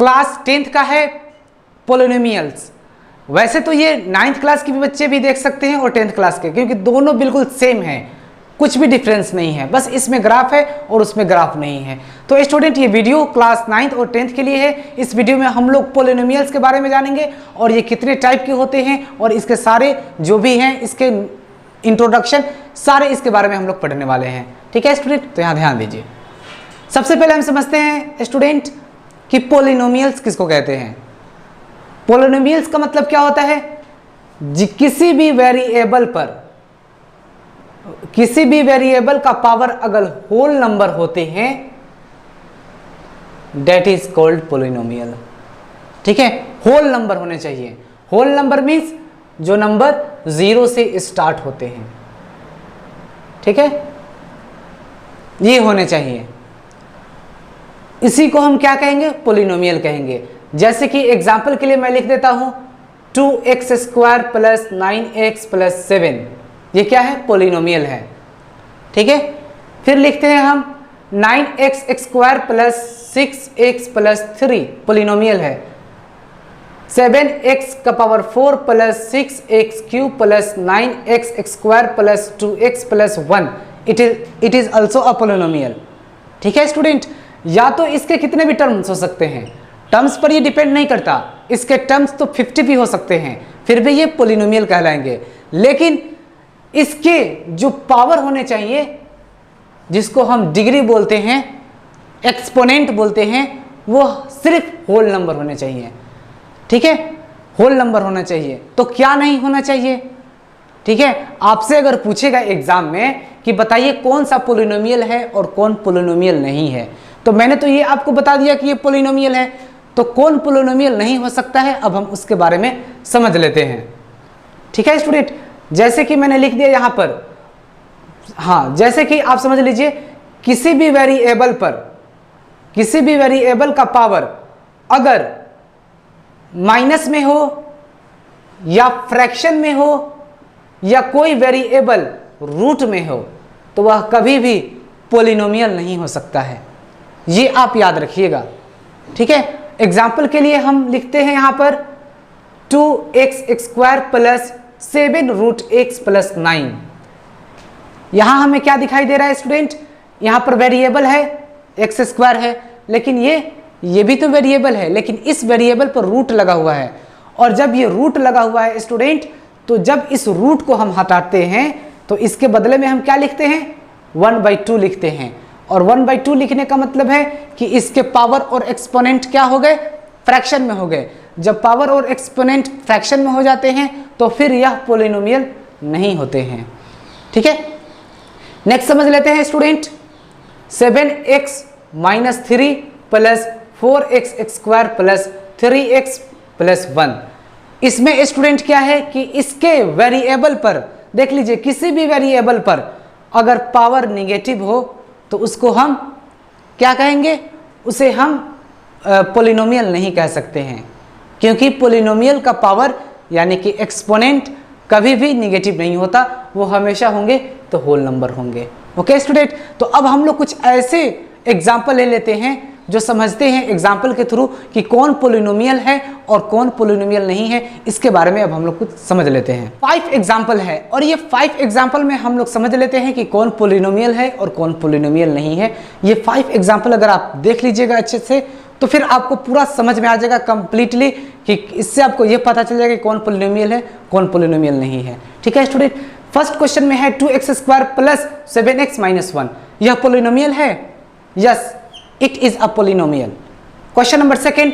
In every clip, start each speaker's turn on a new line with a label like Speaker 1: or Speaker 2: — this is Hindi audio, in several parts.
Speaker 1: क्लास 10th का है पोलिनोमियल्स। वैसे तो ये 9th क्लास के भी बच्चे भी देख सकते हैं और 10th क्लास के, क्योंकि दोनों बिल्कुल सेम है, कुछ भी डिफरेंस नहीं है, बस इसमें ग्राफ है और उसमें ग्राफ नहीं है। तो स्टूडेंट ये वीडियो क्लास 9th और 10th के लिए है। इस वीडियो में हम लोग पोलिनोमियल्स के बारे में जानेंगे और ये कितने टाइप के होते हैं और इसके सारे जो भी हैं इसके इंट्रोडक्शन सारे इसके बारे में हम लोग पढ़ने वाले हैं। ठीक है स्टूडेंट, तो यहाँ ध्यान दीजिए। सबसे पहले हम समझते हैं स्टूडेंट कि पोलिनोमियल्स किसको कहते हैं। पोलिनोमियल्स का मतलब क्या होता है, किसी भी वेरिएबल का पावर अगर होल नंबर होते हैं डेट इज कॉल्ड पोलिनोमियल। ठीक है, होल नंबर होने चाहिए। होल नंबर मीन्स जो नंबर 0 से स्टार्ट होते हैं। ठीक है, ये होने चाहिए, इसी को हम क्या कहेंगे, पोलिनोमियल कहेंगे। जैसे कि एग्जाम्पल के लिए मैं लिख देता हूं 2x² प्लस 9x प्लस 7, ये क्या है, पोलिनोमियल है। ठीक है, फिर लिखते हैं हम 9x² plus 6x plus 3, polynomial है। 7x⁴ plus 6x³ plus 9x² plus 2x plus 1, it is also a polynomial. ठीक है स्टूडेंट, या तो इसके कितने भी टर्म्स हो सकते हैं, टर्म्स पर ये डिपेंड नहीं करता, इसके टर्म्स तो 50 भी हो सकते हैं, फिर भी ये पोलिनोमियल कहलाएंगे। लेकिन इसके जो पावर होने चाहिए, जिसको हम डिग्री बोलते हैं, एक्सपोनेंट बोलते हैं, वो सिर्फ होल नंबर होने चाहिए। ठीक है, होल नंबर होना चाहिए। तो क्या नहीं होना चाहिए, ठीक है, आपसे अगर पूछेगा एग्जाम में कि बताइए कौन सा पोलिनोमियल है और कौन पोलिनोमियल नहीं है, तो मैंने तो ये आपको बता दिया कि ये पोलिनोमियल है, तो कौन पोलिनोमियल नहीं हो सकता है, अब हम उसके बारे में समझ लेते हैं। ठीक है स्टूडेंट, जैसे कि मैंने लिख दिया यहाँ पर, हाँ, जैसे कि आप समझ लीजिए किसी भी वेरिएबल का पावर अगर माइनस में हो या फ्रैक्शन में हो या कोई वेरिएबल रूट में हो, तो वह कभी भी पोलिनोमियल नहीं हो सकता है, ये आप याद रखिएगा। ठीक है, एग्जाम्पल के लिए हम लिखते हैं यहाँ पर 2x² प्लस 7√x प्लस 9। यहां हमें क्या दिखाई दे रहा है स्टूडेंट, यहां पर वेरिएबल है x² है, लेकिन ये भी तो वेरिएबल है, लेकिन इस वेरिएबल पर रूट लगा हुआ है। और जब ये रूट लगा हुआ है स्टूडेंट, तो जब इस रूट को हम हटाते हैं तो इसके बदले में हम क्या लिखते हैं, 1/2 लिखते हैं। और 1/2 लिखने का मतलब है कि इसके पावर और एक्सपोनेंट क्या हो गए, फ्रैक्शन में हो गए। जब पावर और एक्सपोनेंट फ्रैक्शन में हो जाते हैं तो फिर यह पोलिनोमियल नहीं होते हैं। ठीक है, नेक्स्ट समझ लेते हैं student, 7x - 3 plus 4x² plus 3x plus 1। इसमें स्टूडेंट क्या है कि इसके वेरिएबल पर देख लीजिए, किसी भी वेरिएबल पर अगर पावर निगेटिव हो तो उसको हम क्या कहेंगे, उसे हम पोलिनोमियल नहीं कह सकते हैं, क्योंकि पोलिनोमियल का पावर यानी कि एक्सपोनेंट कभी भी निगेटिव नहीं होता, वो हमेशा होंगे तो होल नंबर होंगे। ओके स्टूडेंट, तो अब हम लोग कुछ ऐसे एग्जाम्पल ले लेते हैं जो समझते हैं एग्जाम्पल के थ्रू कि कौन पोलिनोमियल है और कौन पोलिनोमियल नहीं है। इसके बारे में अब हम लोग कुछ समझ लेते हैं। 5 एग्जाम्पल है और ये 5 एग्जाम्पल में हम लोग समझ लेते हैं कि कौन पोलिनोमियल है और कौन पोलिनोमियल नहीं है। ये 5 एग्जाम्पल अगर आप देख लीजिएगा अच्छे से तो फिर आपको पूरा समझ में आ जाएगा कंप्लीटली, कि इससे आपको ये पता चल जाएगा कि कौन पोलिनोमियल है कौन पोलिनोमियल नहीं है। ठीक है स्टूडेंट, फर्स्ट क्वेश्चन में है 2x² प्लस 7x - 1, यह पोलिनोमियल है? Yes, it is a polynomial. Question number second,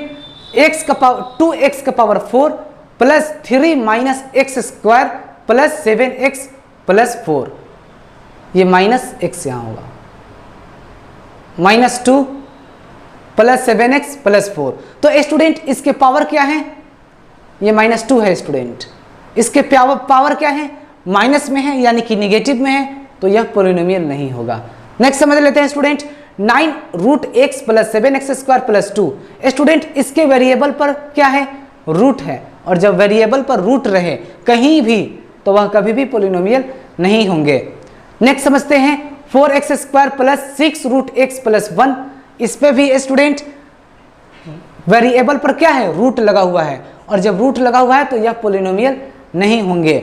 Speaker 1: 2x⁴ plus 3 - x² plus 7x plus 4, ये -x यहाँ होगा, -2 प्लस 7x प्लस 4। तो स्टूडेंट इसके पावर क्या है, ये -2 है स्टूडेंट, इसके पावर क्या है, माइनस में है यानी कि निगेटिव में है, तो यह पोलिनोमियल नहीं होगा। नेक्स्ट समझ लेते हैं student, 9√x plus 7x² plus 2। Student इसके वेरिएबल पर क्या है, रूट है, और जब वेरिएबल पर रूट रहे कहीं भी तो वह कभी भी पोलिनोमियल नहीं होंगे। नेक्स्ट समझते हैं 4x² प्लस 6√x प्लस 1। इस पे भी स्टूडेंट वेरिएबल पर क्या है, रूट लगा हुआ है, और जब रूट लगा हुआ है तो यह पोलिनोमियल नहीं होंगे।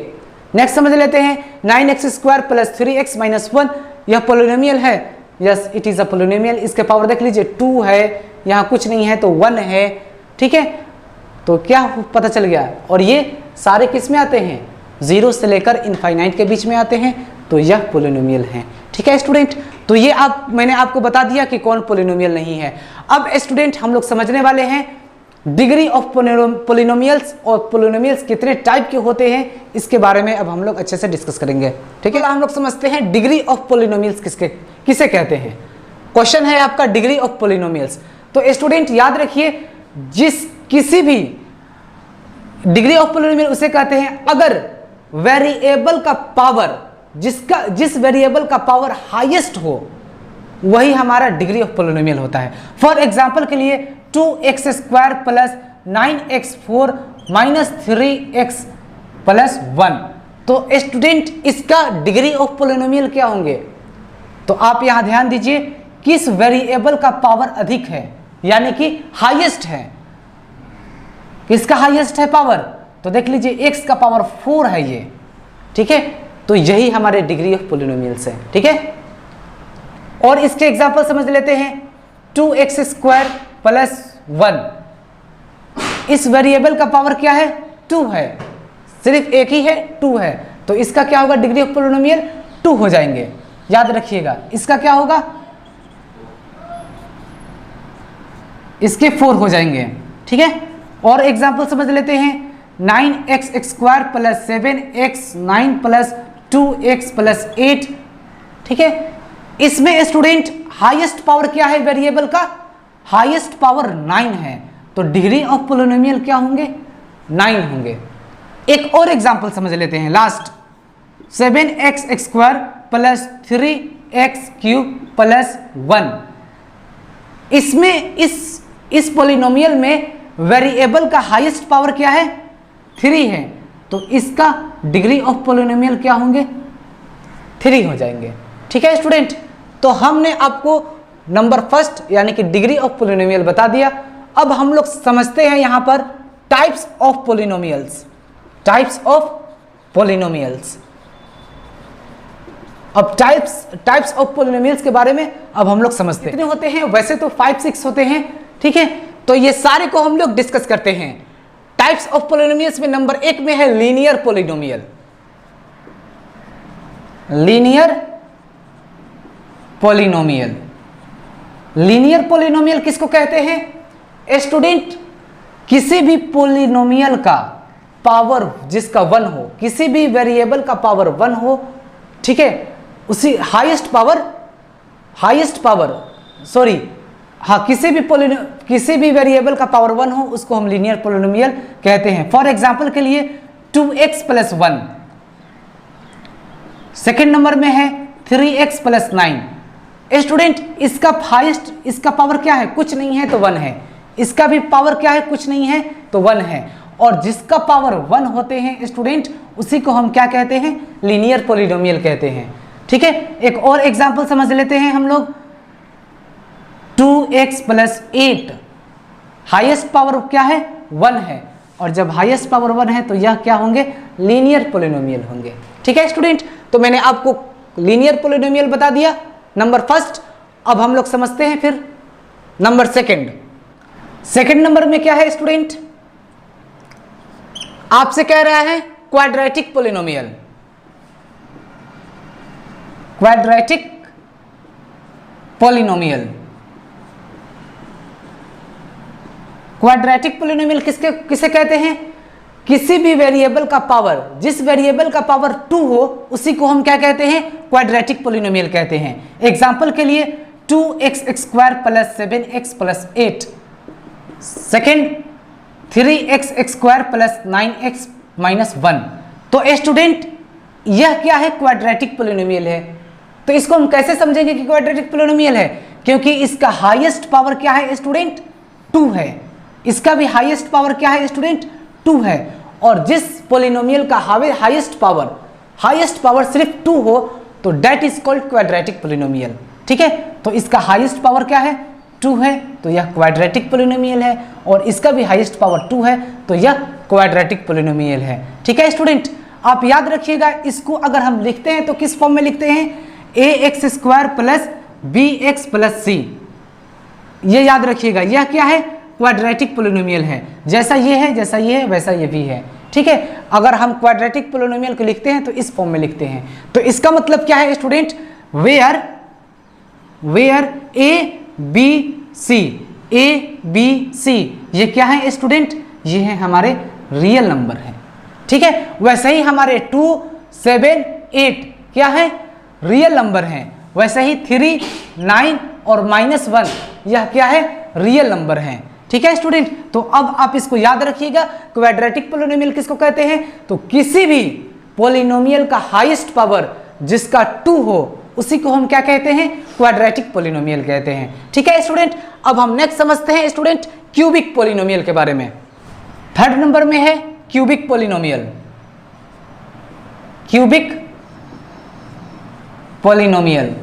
Speaker 1: नेक्स्ट समझ लेते हैं 9x² + 3x - 1 यह पोलिनोमियल है। Yes it is a polynomial. इसके पावर देख लीजिए 2 है, यहाँ कुछ नहीं है तो 1 है। ठीक है, तो क्या पता चल गया, और ये सारे किस में आते हैं, 0 से लेकर इनफाइनाइट के बीच में आते हैं, तो यह पोलिनोमियल है। ठीक है स्टूडेंट, तो ये मैंने आपको बता दिया कि कौन पोलिनोमियल नहीं है। अब स्टूडेंट हम लोग समझने वाले हैं डिग्री ऑफ पोलिनोमियल्स, और पोलिनोमियल्स कितने टाइप के होते हैं इसके बारे में अब हम लोग अच्छे से डिस्कस करेंगे। ठीक है, हम लोग समझते हैं डिग्री ऑफ पोलिनोमियल्स किसे कहते हैं। क्वेश्चन है आपका डिग्री ऑफ पोलिनोमियल्स। तो स्टूडेंट याद रखिए, किसी भी डिग्री ऑफ पोलिनोमियल उसे कहते हैं अगर वेरिएबल का पावर, जिस वेरिएबल का पावर हाईएस्ट हो, वही हमारा डिग्री ऑफ पोलिनोमियल होता है। फॉर एग्जांपल के लिए 2x² + 9x4 - 3x + 1, तो स्टूडेंट इसका डिग्री ऑफ पोलिनोमियल क्या होंगे, तो आप यहां ध्यान दीजिए किस वेरिएबल का पावर अधिक है, यानी कि हाईएस्ट है। किसका हाईएस्ट है पावर, तो देख लीजिए x का पावर 4 है ये। ठीक है, तो यही हमारे डिग्री ऑफ पोलिनोमियल्स है। ठीक है, और इसके एग्जांपल समझ लेते हैं 2x² + 1, इस वेरिएबल का पावर क्या है, 2 है, सिर्फ एक ही है, 2 है, तो इसका क्या होगा, डिग्री ऑफ पोलिनोमियल 2 हो जाएंगे। याद रखिएगा, इसका क्या होगा, इसके 4 हो जाएंगे। ठीक है, और एग्जांपल समझ लेते हैं 9x² + 7x 9 + 2x + 8। ठीक है, इसमें स्टूडेंट हाईएस्ट पावर क्या है वेरिएबल का, हाईएस्ट पावर 9 है, तो डिग्री ऑफ पोलिनोमियल क्या होंगे, 9 होंगे। एक और एग्जांपल समझ लेते हैं लास्ट, 7x² + 3x³ + 1। इसमें इस पोलिनोमियल में वेरिएबल का हाईएस्ट पावर क्या है, 3 है, तो इसका डिग्री ऑफ पोलिनोमियल क्या होंगे, 3 हो जाएंगे। ठीक है स्टूडेंट, तो हमने आपको नंबर फर्स्ट यानी कि डिग्री ऑफ पोलिनोमियल बता दिया। अब हम लोग समझते हैं यहां पर types of polynomials. Types of polynomials, अब टाइप्स ऑफ पोलिनोमियल्स के बारे में अब हम लोग समझते हैं। कितने होते हैं, वैसे तो 5-6 होते हैं। ठीक है, तो ये सारे को हम लोग डिस्कस करते हैं। टाइप्स ऑफ पोलिनोमियल्स में नंबर 1 में है linear polynomial. Linear polynomial, linear polynomial किसको कहते हैं स्टूडेंट, किसी भी पोलिनोमियल का पावर जिसका 1 हो, किसी भी वेरिएबल का पावर 1 हो, ठीक है, उसी हाईएस्ट पावर सॉरी हाँ, किसी भी वेरिएबल का पावर 1 हो उसको हम लीनियर पोलिनोमियल कहते हैं। फॉर एग्जांपल के लिए 2x + 1, सेकेंड नंबर में है 3x + 9। स्टूडेंट इसका हाईएस्ट, इसका पावर क्या है, कुछ नहीं है तो 1 है, इसका भी पावर क्या है, कुछ नहीं है तो 1 है, और जिसका पावर 1 होते हैं स्टूडेंट उसी को हम क्या कहते हैं, लीनियर पोलिनोमियल कहते हैं। ठीक है, एक और एग्जांपल समझ लेते हैं हम लोग, 2x + 8, हाईएस्ट पावर क्या है, 1 है, और जब हाईएस्ट पावर 1 है तो यह क्या होंगे, लीनियर पोलिनोमियल होंगे। ठीक है स्टूडेंट, तो मैंने आपको लीनियर पोलिनोमियल बता दिया नंबर फर्स्ट। अब हम लोग समझते हैं फिर नंबर सेकंड। सेकंड नंबर में क्या है स्टूडेंट, आपसे कह रहा है quadratic polynomial. Quadratic polynomial, quadratic polynomial किसे कहते हैं, किसी भी वेरिएबल का पावर, जिस वेरिएबल का पावर 2 हो उसी को हम क्या कहते हैं, क्वाड्रेटिक पोलिनोमियल कहते हैं। एग्जांपल के लिए 2x² + 7x + 8, second 3x² + 9x - 1। तो स्टूडेंट यह क्या है, क्वाड्रेटिक पोलिनोमियल है। तो इसको हम कैसे समझेंगे कि क्वाड्रेटिक पोलिनोमियल है, क्योंकि इसका हाईएस्ट पावर क्या है स्टूडेंट, 2 है, इसका भी हाईएस्ट पावर क्या है स्टूडेंट, 2 है, और जिस पोलिनोमियल का हाईएस्ट पावर सिर्फ 2 हो तो that is called quadratic polynomial. ठीक है, तो इसका हाईएस्ट पावर क्या है, 2 है तो यह क्वाड्रेटिक पोलिनोमियल है, और इसका भी हाईएस्ट पावर 2 है तो यह क्वाड्रेटिक पोलिनोमियल है। ठीक है स्टूडेंट, आप याद रखिएगा, इसको अगर हम लिखते हैं तो किस फॉर्म में लिखते हैं, ax² plus bx plus c। ये याद रखिएगा, यह क्या है, क्वाड्रेटिक पोलिनोमियल है। जैसा ये है, जैसा ये है, वैसा ये भी है। ठीक है, अगर हम क्वाड्रेटिक पोलिनोमियल को लिखते हैं तो इस फॉर्म में लिखते हैं। तो इसका मतलब क्या है student, where a b c ये क्या है स्टूडेंट, ये है हमारे रियल नंबर है। ठीक है, वैसे ही हमारे 2, 7, 8 क्या है, रियल नंबर है। वैसे ही 3, 9 और -1 यह क्या है, रियल नंबर है। ठीक है स्टूडेंट, तो अब आप इसको याद रखिएगा, क्वाड्रेटिक पोलिनोमियल किसको कहते हैं, तो किसी भी पोलिनोमियल का हाईएस्ट पावर जिसका 2 हो उसी को हम क्या कहते हैं, क्वाड्रेटिक पोलिनोमियल कहते हैं। ठीक है स्टूडेंट, अब हम नेक्स्ट समझते हैं स्टूडेंट क्यूबिक पोलिनोमियल के बारे में। 3rd नंबर में है क्यूबिक पोलिनोमियल। क्यूबिक पोलिनोमियल,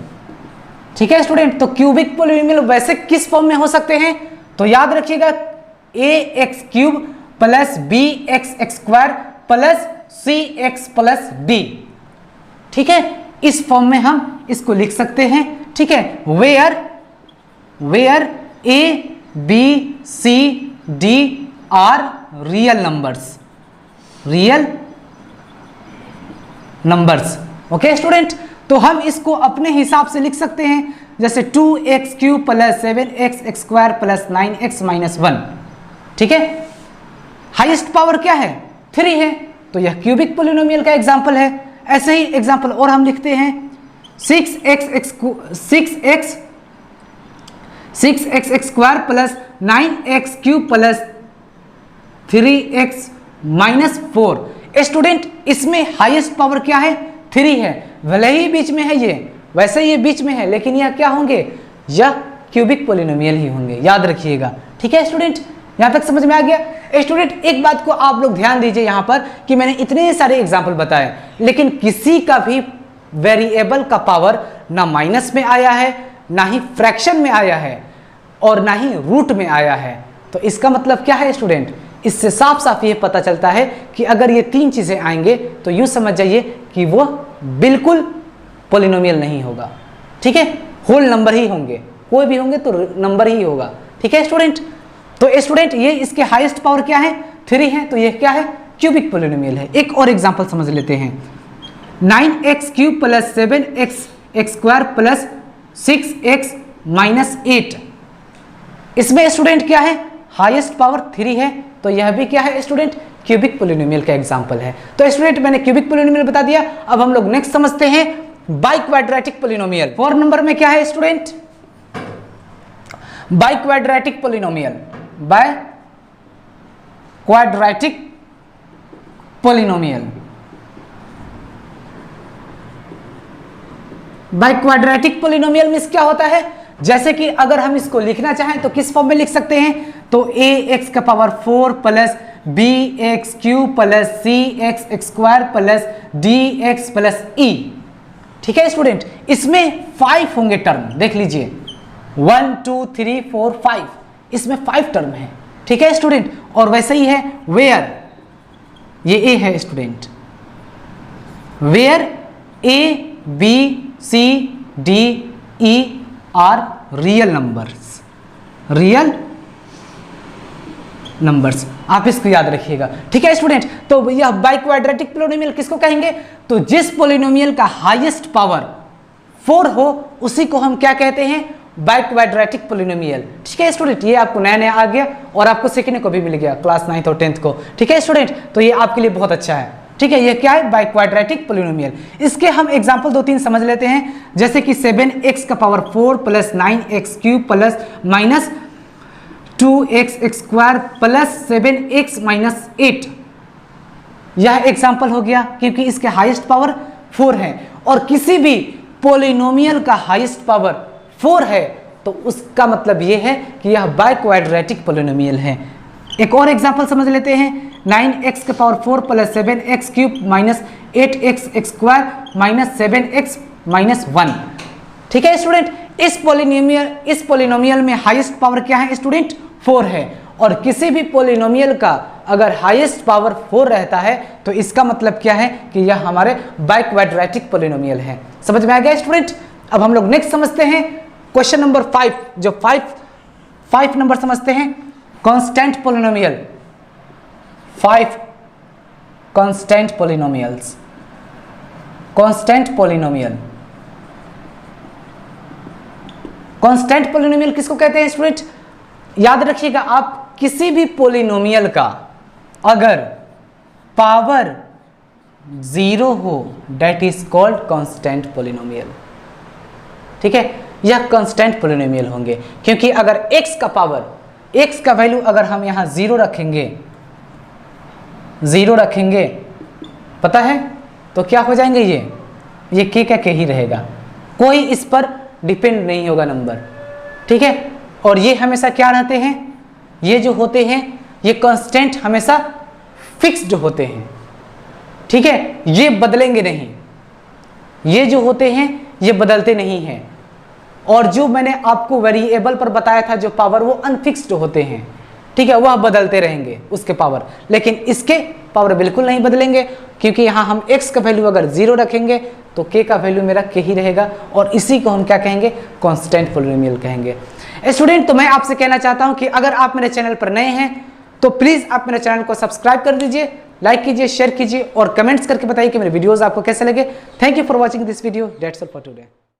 Speaker 1: ठीक है स्टूडेंट, तो क्यूबिक पोलिनोमियल वैसे किस फॉर्म में हो सकते हैं, तो याद रखिएगा ax³ plus bx² plus cx plus d। ठीक है, इस फॉर्म में हम इसको लिख सकते हैं। ठीक है, where a b c d are real numbers. Okay student, तो हम इसको अपने हिसाब से लिख सकते हैं, जैसे 2x³ plus 7x² plus 9x minus 1। ठीक है, हाईएस्ट पावर क्या है, 3 है, तो यह क्यूबिक पोलिनोमियल का एग्जाम्पल है। ऐसे ही एग्जाम्पल और हम लिखते हैं 6x² plus 9x³ plus 3x minus 4। Student, इसमें हाईएस्ट पावर क्या है, 3 है, भले ही बीच में है ये, वैसे ये बीच में है, लेकिन यह क्या होंगे, यह क्यूबिक पोलिनोमियल ही होंगे, याद रखिएगा। ठीक है स्टूडेंट, यहां तक समझ में आ गया। स्टूडेंट, एक बात को आप लोग ध्यान दीजिए यहाँ पर कि मैंने इतने सारे एग्जाम्पल बताए, लेकिन किसी का भी वेरिएबल का पावर ना माइनस में आया है, ना ही फ्रैक्शन में आया है, और ना ही रूट में आया है। तो इसका मतलब क्या है स्टूडेंट, इससे साफ साफ ये पता चलता है कि अगर ये 3 चीजें आएंगे तो यूं समझ जाइए कि वो बिल्कुल पोलिनोमियल नहीं होगा। ठीक है, होल नंबर ही होंगे, कोई भी होंगे तो नंबर ही होगा। ठीक है स्टूडेंट, तो स्टूडेंट ये इसके हाईएस्ट पावर क्या है, 3 है, तो ये क्या है, क्यूबिक पोलिनोमियल है। एक और एग्जांपल समझ लेते हैं, 9x³ plus 7x² plus 6x minus 8। इसमें स्टूडेंट क्या है, हाईएस्ट पावर 3 है, तो यह भी क्या है स्टूडेंट, क्यूबिक पोलिनोमियल का एग्जांपल है। तो स्टूडेंट, मैंने क्यूबिक पोलिनोमियल बता दिया। अब हम लोग नेक्स्ट समझते हैं बाइक्वाड्रेटिक पोलिनोमियल। 4 नंबर में क्या है student, biquadratic polynomial. Biquadratic polynomial, biquadratic polynomial में क्या होता है, जैसे कि अगर हम इसको लिखना चाहें तो किस फॉर्म में लिख सकते हैं, तो ax का power 4 plus bx³ plus cx² plus dx plus e। ठीक है स्टूडेंट, इसमें 5 होंगे टर्म, देख लीजिए 1 2 3 4 5, इसमें 5 टर्म है। ठीक है स्टूडेंट, और वैसे ही है वेयर, ये a है student, where a b c d e are real numbers, आप इसको याद रखिएगा। ठीक है स्टूडेंट, तो यह बाइक्वाड्रेटिक पोलिनोमियल किसको कहेंगे, तो जिस पोलिनोमियल का हाईएस्ट पावर 4 हो उसी को हम क्या कहते हैं, बाइक्वाड्रेटिक पोलिनोमियल। ठीक है स्टूडेंट, ये आपको नया नया आ गया और आपको सीखने को भी मिल गया क्लास 9th और 10th को। ठीक है स्टूडेंट, तो ये आपके लिए बहुत अच्छा है। ठीक है, ये क्या है, बाइक्वाड्रेटिक पोलिनोमियल। इसके हम एग्जांपल 2-3 समझ लेते हैं, जैसे कि 7x का power 4 plus 9x³ plus minus 2x² plus 7x minus 8। यह एग्जांपल हो गया क्योंकि इसके हाईएस्ट पावर 4 है, और किसी भी पोलिनोमियल का हाईएस्ट पावर 4 है तो उसका मतलब यह है कि यह बाइक्वाड्रेटिक पोलिनोमियल है। एक और एग्जांपल समझ लेते हैं, 9x का power 4 plus 7x³ minus 8x² minus 7x minus 1। ठीक है स्टूडेंट, इस पोलिनोमियल में हाईएस्ट पावर क्या है स्टूडेंट? 4 है। और किसी भी पोलिनोमियल का अगर हाईएस्ट पावर 4 रहता है तो इसका मतलब क्या है कि यह हमारे बाइक्वाड्रेटिक पोलिनोमियल है। समझ में आ गया स्टूडेंट? अब हम लोग नेक्स्ट समझते हैं क्वेश्चन नंबर 5, जो 5 नंबर समझते हैं, constant polynomial. 5 constant polynomials. Constant polynomial, constant polynomial किसको कहते हैं स्टूडेंट? याद रखिएगा आप, किसी भी पोलिनोमियल का अगर पावर 0 हो that is called constant polynomial. ठीक है, यह कांस्टेंट पोलिनोमियल होंगे, क्योंकि अगर x का पावर, x का वैल्यू अगर हम यहां 0 रखेंगे पता है तो क्या हो जाएंगे ये k का k ही रहेगा, कोई इस पर डिपेंड नहीं होगा नंबर। ठीक है, और ये हमेशा क्या रहते हैं, ये जो होते हैं ये कांस्टेंट हमेशा फिक्स्ड होते हैं। ठीक है, ये बदलेंगे नहीं, ये जो होते हैं ये बदलते नहीं हैं। और जो मैंने आपको वेरिएबल पर बताया था जो पावर, वो अनफिक्स्ड होते हैं। ठीक है, वह बदलते रहेंगे उसके पावर, लेकिन इसके पावर बिल्कुल नहीं बदलेंगे, क्योंकि यहाँ हम x का वैल्यू अगर 0 रखेंगे तो k का वैल्यू मेरा k ही रहेगा, और इसी को हम क्या कहेंगे? कांस्टेंट पोलिनोमियल कहेंगे। स्टूडेंट, तो मैं आपसे कहना चाहता हूं कि अगर आप मेरे चैनल पर नए हैं तो प्लीज आप मेरे चैनल को सब्सक्राइब कर दीजिए, लाइक कीजिए, शेयर कीजिए और कमेंट्स करके बताइए कि मेरे वीडियोस आपको कैसे लगे। Thank you for watching this video. That's all for today.